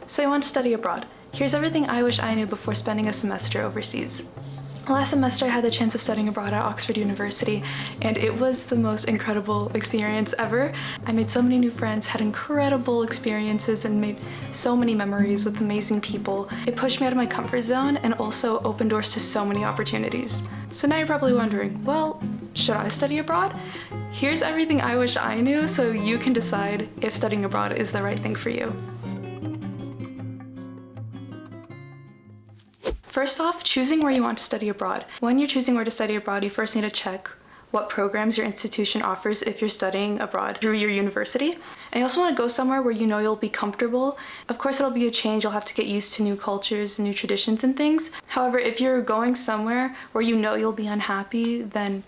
So I want to study abroad. Here's everything I wish I knew before spending a semester overseas. Last semester I had the chance of studying abroad at Oxford University, and it was the most incredible experience ever. I made so many new friends, had incredible experiences, and made so many memories with amazing people. It pushed me out of my comfort zone and also opened doors to so many opportunities. So now you're probably wondering, well, should I study abroad? Here's everything I wish I knew so you can decide if studying abroad is the right thing for you. First off, choosing where you want to study abroad. When you're choosing where to study abroad, you first need to check what programs your institution offers if you're studying abroad through your university. And you also want to go somewhere where you know you'll be comfortable. Of course, it'll be a change. You'll have to get used to new cultures, new traditions and things. However, if you're going somewhere where you know you'll be unhappy, then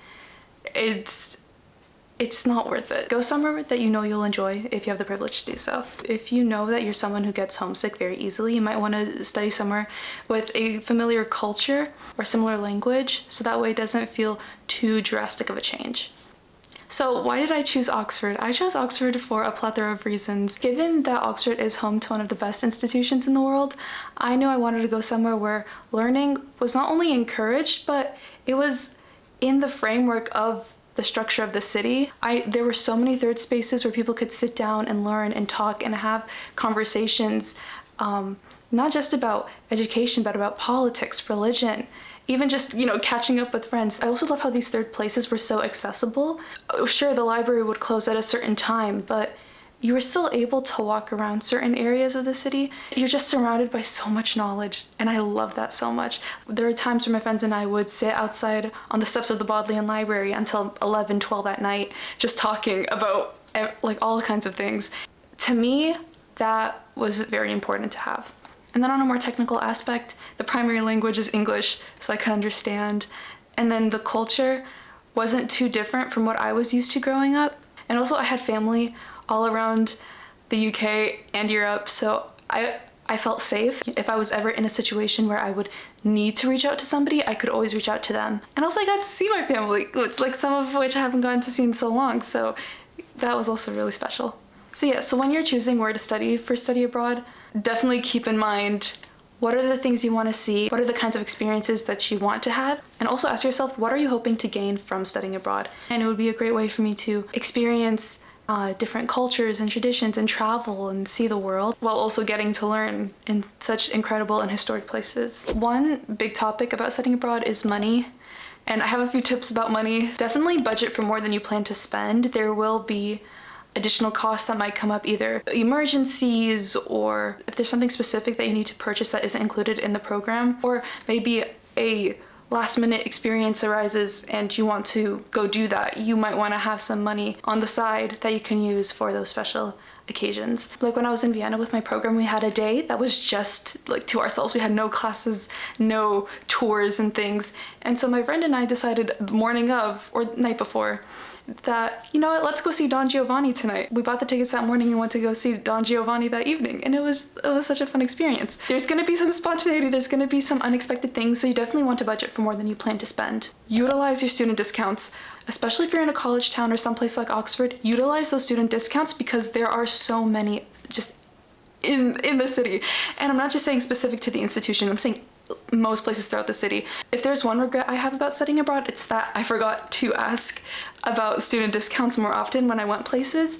it's not worth it. Go somewhere that you know you'll enjoy if you have the privilege to do so. If you know that you're someone who gets homesick very easily, you might want to study somewhere with a familiar culture or similar language, so that way it doesn't feel too drastic of a change. So why did I choose Oxford? I chose Oxford for a plethora of reasons. Given that Oxford is home to one of the best institutions in the world, I knew I wanted to go somewhere where learning was not only encouraged, but it was in the framework of the structure of the city. There were so many third spaces where people could sit down and learn and talk and have conversations, not just about education, but about politics, religion, even just, catching up with friends. I also love how these third places were so accessible. Sure, the library would close at a certain time, but you were still able to walk around certain areas of the city. You're just surrounded by so much knowledge, and I love that so much. There are times where my friends and I would sit outside on the steps of the Bodleian Library until 11, 12 at night, just talking about all kinds of things. To me, that was very important to have. And then on a more technical aspect, the primary language is English, so I could understand. And then the culture wasn't too different from what I was used to growing up. And also I had family all around the UK and Europe, so I felt safe. If I was ever in a situation where I would need to reach out to somebody, I could always reach out to them. And also I got to see my family, some of which I haven't gotten to see in so long, so that was also really special. So when you're choosing where to study abroad, definitely keep in mind what are the things you want to see, what are the kinds of experiences that you want to have, and also ask yourself, what are you hoping to gain from studying abroad? And it would be a great way for me to experience different cultures and traditions and travel and see the world while also getting to learn in such incredible and historic places. One big topic about studying abroad is money. And I have a few tips about money. Definitely budget for more than you plan to spend. There will be additional costs that might come up, either emergencies or if there's something specific that you need to purchase that isn't included in the program, or maybe a last minute experience arises and you want to go do that. You might want to have some money on the side that you can use for those special occasions. Like when I was in Vienna with my program, we had a day that was just to ourselves. We had no classes, no tours and things. And so my friend and I decided the morning of or the night before that, you know what, let's go see Don Giovanni tonight. We bought the tickets that morning and went to go see Don Giovanni that evening, and it was such a fun experience. There's gonna be some spontaneity, there's gonna be some unexpected things, so you definitely want to budget for more than you plan to spend. Utilize your student discounts, especially if you're in a college town or someplace like Oxford. Utilize those student discounts because there are so many just in the city. And I'm not just saying specific to the institution, I'm saying most places throughout the city. If there's one regret I have about studying abroad, it's that I forgot to ask about student discounts more often when I went places.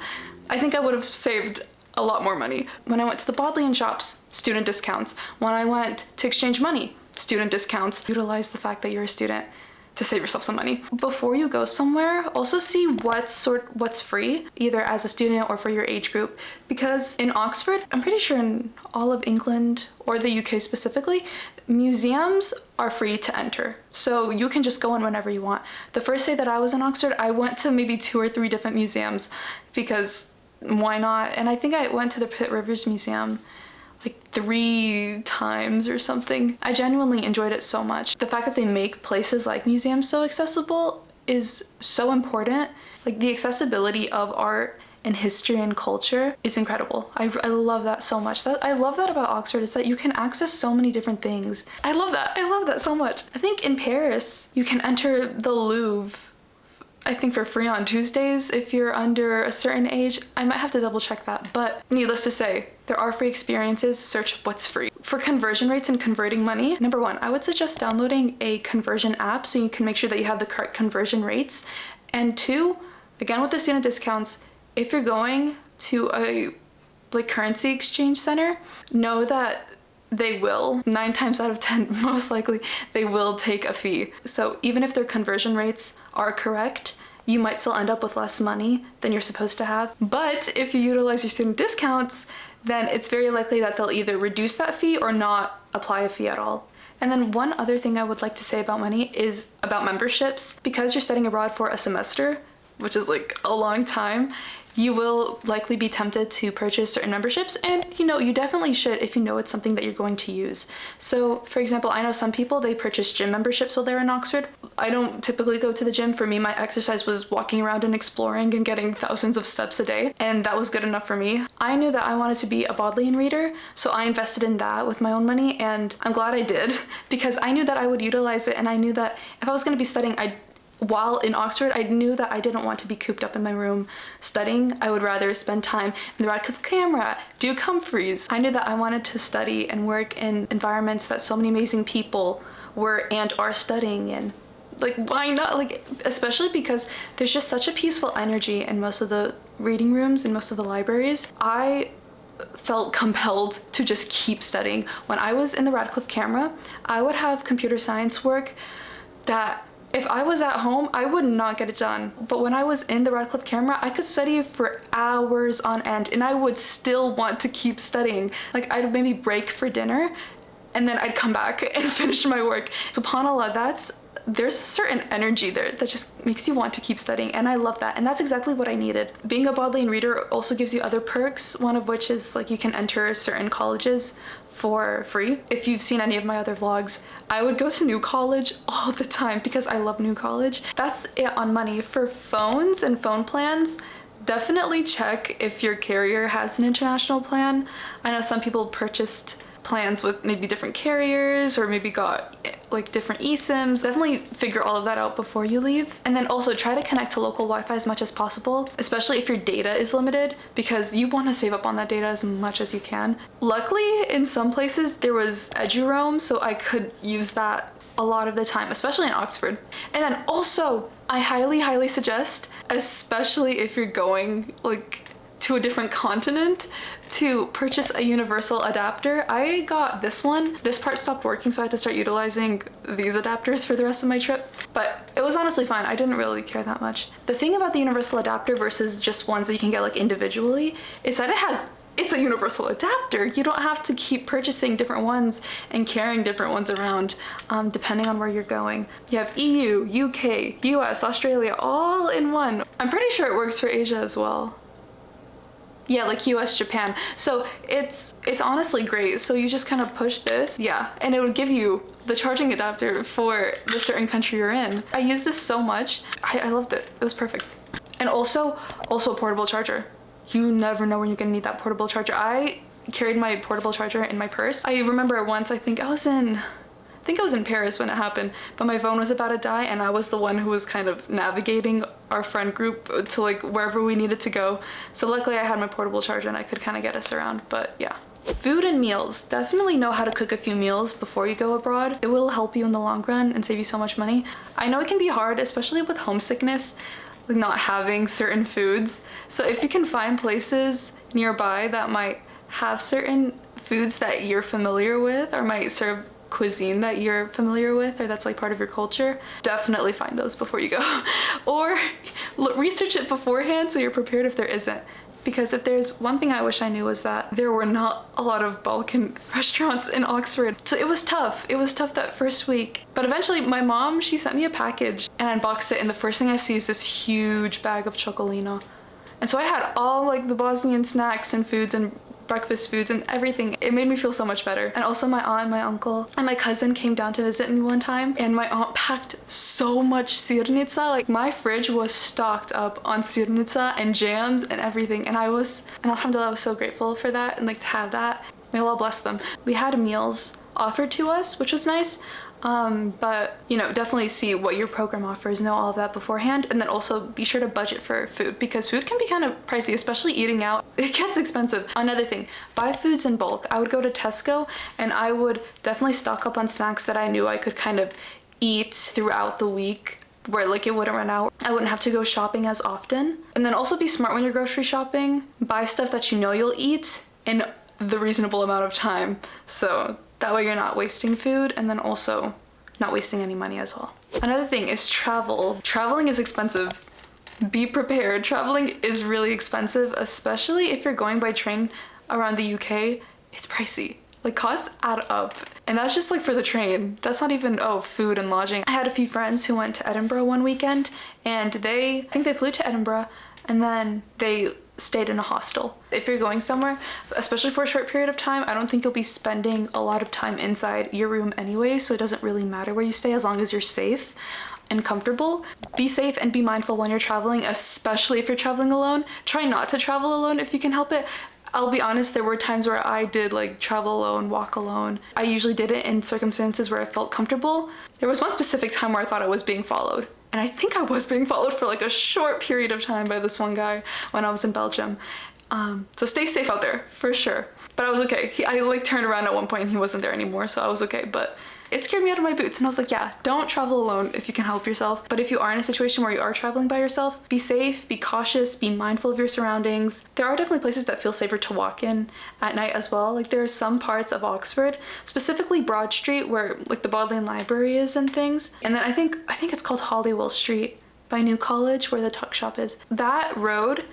I think I would have saved a lot more money. When I went to the Bodleian shops, student discounts. When I went to exchange money, student discounts. Utilize the fact that you're a student to save yourself some money. Before you go somewhere, also see what's free, either as a student or for your age group. Because in Oxford, I'm pretty sure in all of England or the UK specifically, museums are free to enter. So you can just go in whenever you want. The first day that I was in Oxford, I went to maybe 2 or 3 different museums because why not? And I think I went to the Pitt Rivers Museum 3 times or something. I genuinely enjoyed it so much. The fact that they make places like museums so accessible is so important. The accessibility of art and history and culture is incredible. I love that so much. I love that about Oxford is that you can access so many different things. I love that so much. I think in Paris, you can enter the Louvre, I think for free on Tuesdays if you're under a certain age. I might have to double check that, but needless to say, There are free experiences. Search what's free. For conversion rates and converting money, number one, I would suggest downloading a conversion app so you can make sure that you have the correct conversion rates. And two, again with the student discounts, if you're going to a currency exchange center, know that they will, 9 times out of 10, most likely, they will take a fee. So even if their conversion rates are correct, you might still end up with less money than you're supposed to have. But if you utilize your student discounts, then it's very likely that they'll either reduce that fee or not apply a fee at all. And then one other thing I would like to say about money is about memberships. Because you're studying abroad for a semester, which is like a long time, you will likely be tempted to purchase certain memberships, and you definitely should if you know it's something that you're going to use. So for example, I know some people, they purchase gym memberships while they're in Oxford. I don't typically go to the gym. For me, my exercise was walking around and exploring and getting thousands of steps a day, and that was good enough for me. I knew that I wanted to be a Bodleian reader, so I invested in that with my own money, and I'm glad I did because I knew that I would utilize it, and I knew that if I was going to be studying, while in Oxford, I knew that I didn't want to be cooped up in my room studying. I would rather spend time in the Radcliffe Camera, do Comfries. I knew that I wanted to study and work in environments that so many amazing people were and are studying in. Why not? Especially because there's just such a peaceful energy in most of the reading rooms and most of the libraries. I felt compelled to just keep studying. When I was in the Radcliffe Camera, I would have computer science work that if I was at home, I would not get it done. But when I was in the Radcliffe Camera, I could study for hours on end, and I would still want to keep studying. I'd maybe break for dinner, and then I'd come back and finish my work. SubhanAllah, there's a certain energy there that just makes you want to keep studying, and I love that, and that's exactly what I needed. Being a Bodleian reader also gives you other perks, one of which is you can enter certain colleges for free. If you've seen any of my other vlogs, I would go to New College all the time because I love New College. That's it on money. For phones and phone plans, definitely check if your carrier has an international plan. I know some people purchased plans with maybe different carriers or maybe got different eSIMs. Definitely figure all of that out before you leave. And then also try to connect to local Wi-Fi as much as possible, especially if your data is limited, because you want to save up on that data as much as you can. Luckily, in some places there was EduRoam, so I could use that a lot of the time, especially in Oxford. And then also, I highly suggest, especially if you're going to a different continent, to purchase a universal adapter. I got this one. This part stopped working, so I had to start utilizing these adapters for the rest of my trip. But it was honestly fine. I didn't really care that much. The thing about the universal adapter versus just ones that you can get individually is that it's a universal adapter. You don't have to keep purchasing different ones and carrying different ones around depending on where you're going. You have EU, UK, US, Australia, all in one. I'm pretty sure it works for Asia as well. Yeah, US, Japan. So it's honestly great. So you just kind of push this, yeah, and it would give you the charging adapter for the certain country you're in. I used this so much. I loved it. It was perfect. And also a portable charger. You never know when you're gonna need that portable charger. I carried my portable charger in my purse. I remember once, I think I was in Paris when it happened, but my phone was about to die, and I was the one who was kind of navigating our friend group to wherever we needed to go. So luckily I had my portable charger and I could kind of get us around, but yeah. Food and meals. Definitely know how to cook a few meals before you go abroad. It will help you in the long run and save you so much money. I know it can be hard, especially with homesickness, not having certain foods. So if you can find places nearby that might have certain foods that you're familiar with or might serve cuisine that you're familiar with or that's part of your culture, definitely find those before you go. Or research it beforehand so you're prepared if there isn't. Because if there's one thing I wish I knew was that there were not a lot of Balkan restaurants in Oxford. So it was tough. It was tough that first week. But eventually my mom, she sent me a package and I unboxed it, and the first thing I see is this huge bag of chocolino. And so I had all the Bosnian snacks and foods and breakfast foods and everything. It made me feel so much better. And also my aunt, my uncle, and my cousin came down to visit me one time, and my aunt packed so much sirnica. My fridge was stocked up on sirnica and jams and everything, and alhamdulillah, I was so grateful for that and to have that. May Allah bless them. We had meals offered to us, which was nice. But you know, definitely see what your program offers, know all of that beforehand, and then also be sure to budget for food, because food can be kind of pricey, especially eating out. It gets expensive. Another thing, buy foods in bulk. I would go to Tesco and I would definitely stock up on snacks that I knew I could kind of eat throughout the week, where like it wouldn't run out. I wouldn't have to go shopping as often. And then also be smart when you're grocery shopping. Buy stuff that you know you'll eat in the reasonable amount of time, so that way you're not wasting food, and then also not wasting any money as well. Another thing is travel. Traveling is expensive. Be prepared. Traveling is really expensive, especially if you're going by train around the UK. It's pricey. Like, costs add up. And that's just like for the train. That's not even, oh, food and lodging. I had a few friends who went to Edinburgh one weekend, and I think they flew to Edinburgh and then they stayed in a hostel. If you're going somewhere, especially for a short period of time, I don't think you'll be spending a lot of time inside your room anyway, so it doesn't really matter where you stay as long as you're safe and comfortable. Be safe and be mindful when you're traveling, especially if you're traveling alone. Try not to travel alone if you can help it. I'll be honest, there were times where I did like travel alone, walk alone. I usually did it in circumstances where I felt comfortable. There was one specific time where I thought I was being followed. And I think I was being followed for like a short period of time by this one guy when I was in Belgium. So stay safe out there, for sure. But I was okay. I like turned around at one point and he wasn't there anymore, so I was okay. But it scared me out of my boots, and I was like, yeah, don't travel alone if you can help yourself. But if you are in a situation where you are traveling by yourself, be safe, be cautious, be mindful of your surroundings. There are definitely places that feel safer to walk in at night as well. Like, there are some parts of Oxford, specifically Broad Street, where like the Bodleian Library is and things. And then I think it's called Holywell Street by New College, where the tuck shop is. That road,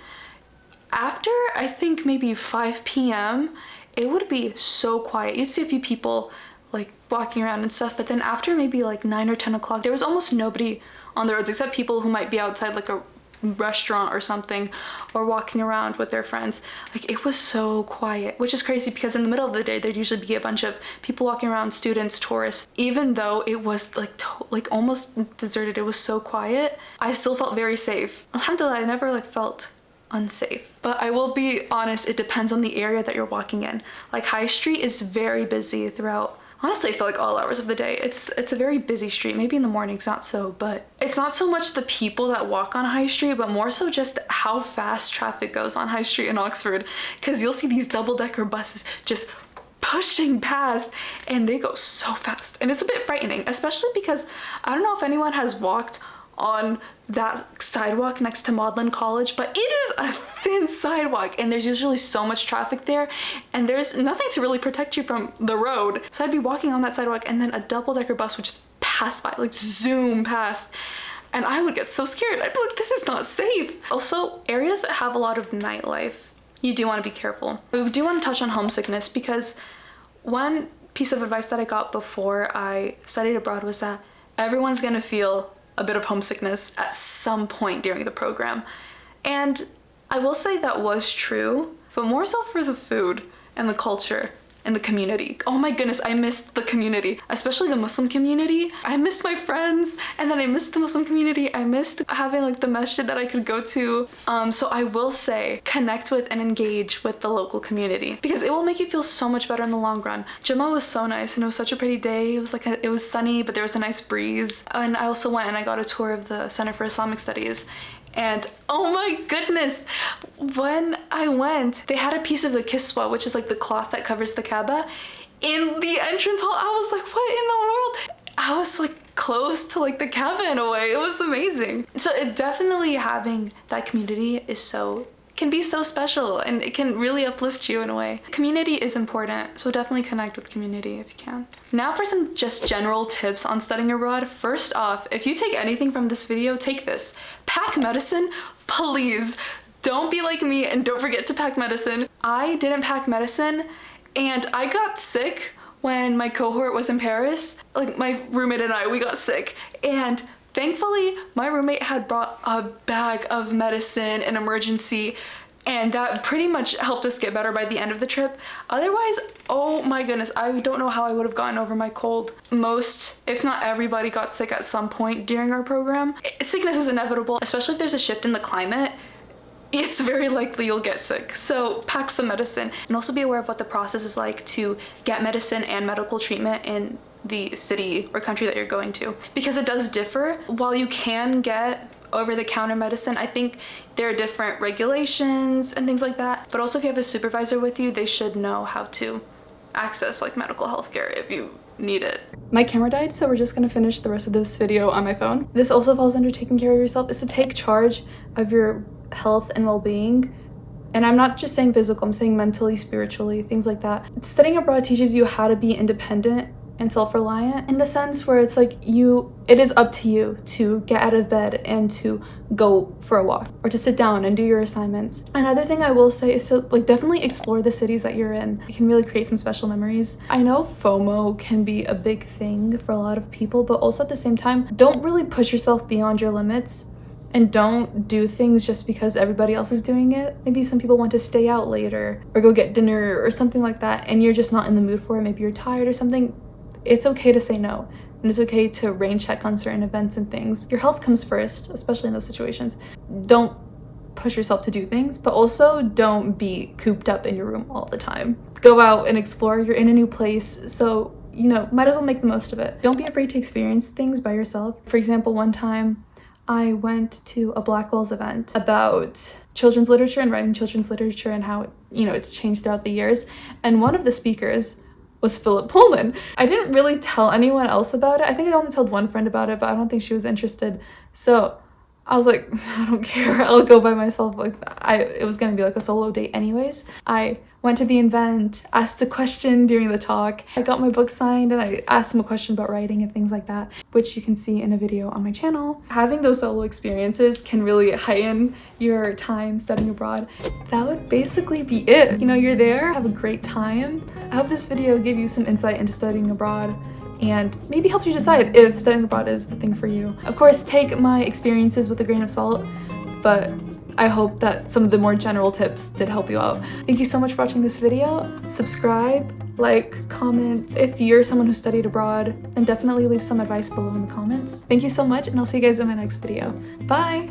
after I think maybe 5 p.m, it would be so quiet. You'd see a few people like walking around and stuff, but then after maybe like 9 or 10 o'clock, there was almost nobody on the roads except people who might be outside like a restaurant or something, or walking around with their friends. Like, it was so quiet, which is crazy because in the middle of the day there'd usually be a bunch of people walking around, students, tourists. Even though it was like almost deserted, it was so quiet, I still felt very safe. Alhamdulillah, I never like felt unsafe. But I will be honest, it depends on the area that you're walking in. Like, High Street is very busy throughout, honestly, I feel like all hours of the day. It's a very busy street. Maybe in the mornings, not so, but it's not so much the people that walk on High Street, but more so just how fast traffic goes on High Street in Oxford. Because you'll see these double-decker buses just pushing past, and they go so fast. And it's a bit frightening, especially because I don't know if anyone has walked on that sidewalk next to Magdalen College, but it is a thin sidewalk and there's usually so much traffic there, and there's nothing to really protect you from the road. So I'd be walking on that sidewalk and then a double-decker bus would just pass by, like zoom past, and I would get so scared. I'd be like, this is not safe. Also, areas that have a lot of nightlife, you do want to be careful. We do want to touch on homesickness, because one piece of advice that I got before I studied abroad was that everyone's gonna feel a bit of homesickness at some point during the program. And I will say that was true, but more so for the food and the culture and the community. Oh my goodness, I missed the community, especially the Muslim community. I missed my friends, and then I missed the Muslim community. I missed having like the masjid that I could go to. So I will say, connect with and engage with the local community, because it will make you feel so much better in the long run. Jummah was so nice, and it was such a pretty day. It was like it was sunny, but there was a nice breeze. And I also went and I got a tour of the Center for Islamic Studies. And oh my goodness, when I went, they had a piece of the kiswa, which is like the cloth that covers the Kaaba, in the entrance hall. I was like, what in the world? I was like close to like the Kaaba in a way. It was amazing. So it definitely, having that community can be so special, and it can really uplift you in a way. Community is important, so definitely connect with community if you can. Now for some just general tips on studying abroad. First off, if you take anything from this video, take this. Pack medicine, please. Don't be like me and don't forget to pack medicine. I didn't pack medicine, and I got sick when my cohort was in Paris. Like, my roommate and I, we got sick, and thankfully, my roommate had brought a bag of medicine, an emergency, and that pretty much helped us get better by the end of the trip. Otherwise, oh my goodness, I don't know how I would have gotten over my cold. Most, if not everybody, got sick at some point during our program. Sickness is inevitable, especially if there's a shift in the climate. it's very likely you'll get sick. So pack some medicine, and also be aware of what the process is like to get medicine and medical treatment in the city or country that you're going to, because it does differ. While you can get over-the-counter medicine, I think there are different regulations and things like that, but also if you have a supervisor with you, they should know how to access like medical health care if you need it. My camera died, so we're just gonna finish the rest of this video on my phone. This also falls under taking care of yourself, is to take charge of your health and well-being. And I'm not just saying physical, I'm saying mentally, spiritually, things like that. Studying abroad teaches you how to be independent and self-reliant, in the sense where it's like it is up to you to get out of bed and to go for a walk or to sit down and do your assignments. Another thing I will say is to like definitely explore the cities that you're in. It can really create some special memories. I know FOMO can be a big thing for a lot of people, but also at the same time, don't really push yourself beyond your limits. And don't do things just because everybody else is doing it. Maybe some people want to stay out later or go get dinner or something like that, and you're just not in the mood for it. Maybe you're tired or something. It's okay to say no, and it's okay to rain check on certain events and things. Your health comes first, especially in those situations. Don't push yourself to do things, but also don't be cooped up in your room all the time. Go out and explore. You're in a new place, so you know, might as well make the most of it. Don't be afraid to experience things by yourself. For example, one time I went to a Blackwell's event about children's literature and writing children's literature and how it's changed throughout the years, and one of the speakers was Philip Pullman. I didn't really tell anyone else about it. I think I only told one friend about it, but I don't think she was interested. So I was like, I don't care, I'll go by myself. Like it was gonna be like a solo date anyways. I went to the event, asked a question during the talk. I got my book signed and I asked him a question about writing and things like that, which you can see in a video on my channel. Having those solo experiences can really heighten your time studying abroad. That would basically be it. You're there, have a great time. I hope this video gave you some insight into studying abroad and maybe help you decide if studying abroad is the thing for you. Of course, take my experiences with a grain of salt, but I hope that some of the more general tips did help you out. Thank you so much for watching this video. Subscribe, like, comment if you're someone who studied abroad, and definitely leave some advice below in the comments. Thank you so much, and I'll see you guys in my next video. Bye!